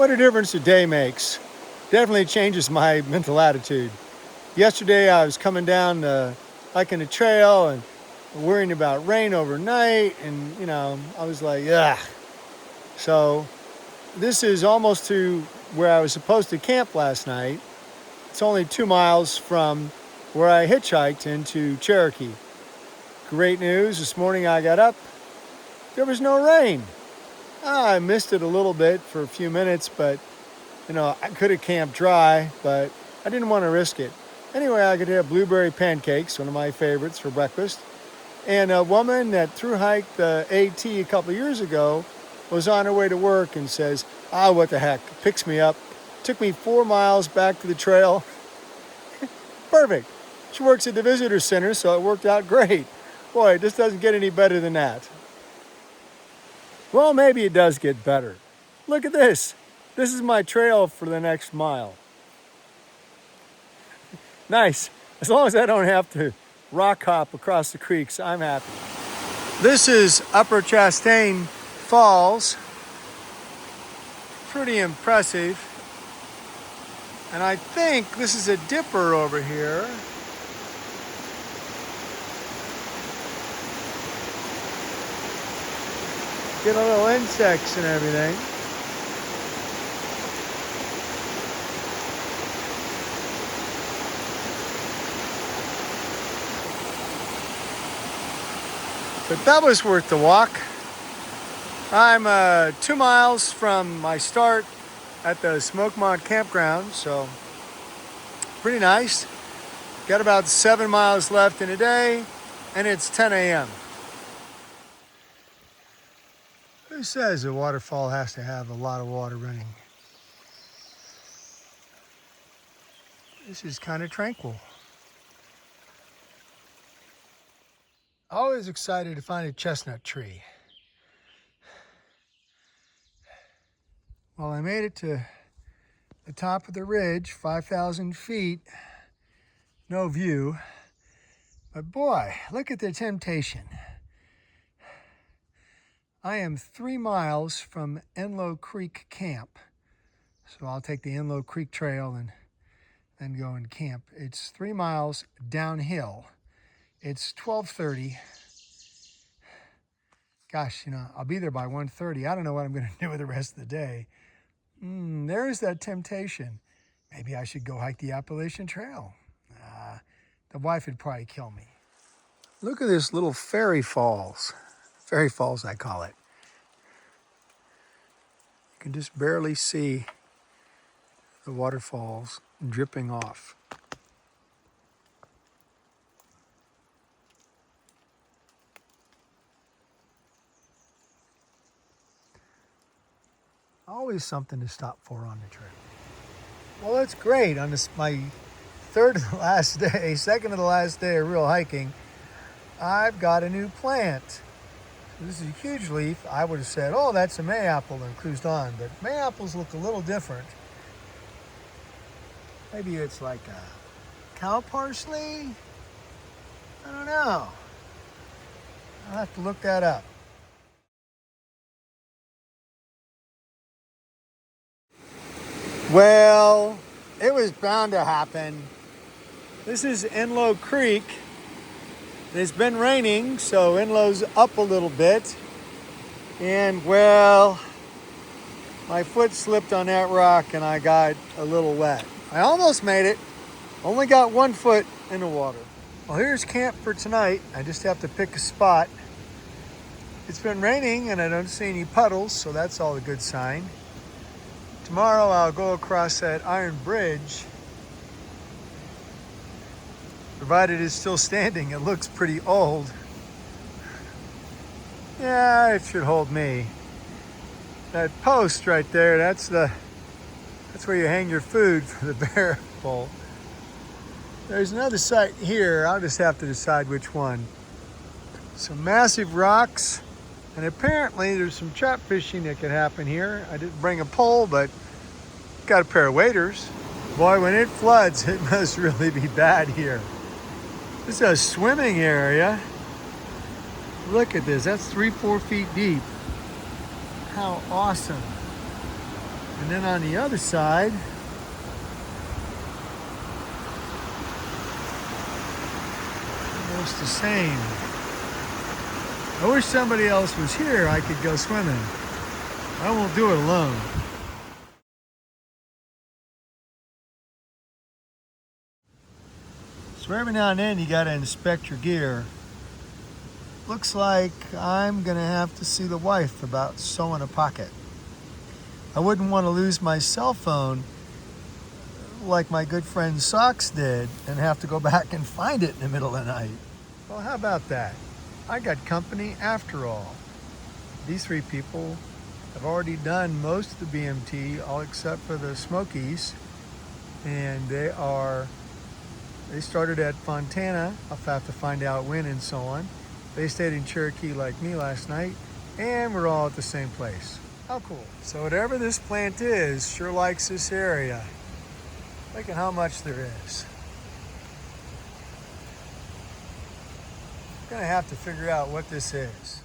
What a difference a day makes. Definitely changes my mental attitude. Yesterday I was coming down hiking a trail and worrying about rain overnight, and I was like, ugh. So this is almost to where I was supposed to camp last night. It's only 2 miles from where I hitchhiked into Cherokee. Great news, this morning I got up, there was no rain. I missed it a little bit for a few minutes, but I could have camped dry, but I didn't want to risk it. Anyway, I could have blueberry pancakes, one of my favorites, for breakfast. And a woman that thru hiked the AT a couple of years ago was on her way to work and says, what the heck, picks me up, took me 4 miles back to the trail. Perfect. She works at the visitor center, so it worked out great. Boy, this doesn't get any better than that. Well, maybe it does get better. Look at this. This is my trail for the next mile. Nice. As long as I don't have to rock hop across the creeks, I'm happy. This is Upper Chastain Falls. Pretty impressive. And I think this is a dipper over here. Get a little insects and everything. But that was worth the walk. I'm 2 miles from my start at the Smokemont campground, so pretty nice. Got about 7 miles left in a day, and it's 10 a.m. Who says a waterfall has to have a lot of water running? This is kind of tranquil. Always excited to find a chestnut tree. Well, I made it to the top of the ridge, 5,000 feet, no view. But boy, look at the temptation. I am 3 miles from Enlow Creek Camp. So I'll take the Enlow Creek Trail and then go and camp. It's 3 miles downhill. It's 12:30. Gosh, I'll be there by 1:30. I don't know what I'm going to do with the rest of the day. There's that temptation. Maybe I should go hike the Appalachian Trail. The wife would probably kill me. Look at this little fairy falls. Fairy falls, I call it. You can just barely see the waterfalls dripping off. Always something to stop for on the trail. Well, that's great. On this, my second to the last day of real hiking, I've got a new plant. This is a huge leaf. I would have said, that's a mayapple, and cruised on. But mayapples look a little different. Maybe it's like a cow parsley? I don't know. I'll have to look that up. Well, it was bound to happen. This is Enlow Creek. It's been raining, so Enlow's up a little bit. And well, my foot slipped on that rock and I got a little wet. I almost made it. Only got 1 foot in the water. Well, here's camp for tonight. I just have to pick a spot. It's been raining and I don't see any puddles, so that's all a good sign. Tomorrow I'll go across that iron bridge. Provided it's still standing, it looks pretty old. Yeah, it should hold me. That post right there, that's where you hang your food for the bear bowl. There's another site here. I'll just have to decide which one. Some massive rocks. And apparently there's some trap fishing that could happen here. I didn't bring a pole, but got a pair of waders. Boy, when it floods, it must really be bad here. This is a swimming area. Look at this, that's 3-4 feet deep. How awesome. And then on the other side, almost the same. I wish somebody else was here. I could go swimming. I won't do it alone. So every now and then you gotta inspect your gear. Looks like I'm gonna have to see the wife about sewing a pocket. I wouldn't want to lose my cell phone like my good friend Socks did and have to go back and find it in the middle of the night. Well, how about that? I got company after all. These three people have already done most of the BMT, all except for the Smokies, and they started at Fontana. I'll have to find out when and so on. They stayed in Cherokee like me last night, and we're all at the same place. How cool. So whatever this plant is, sure likes this area. Look at how much there is. I'm gonna have to figure out what this is.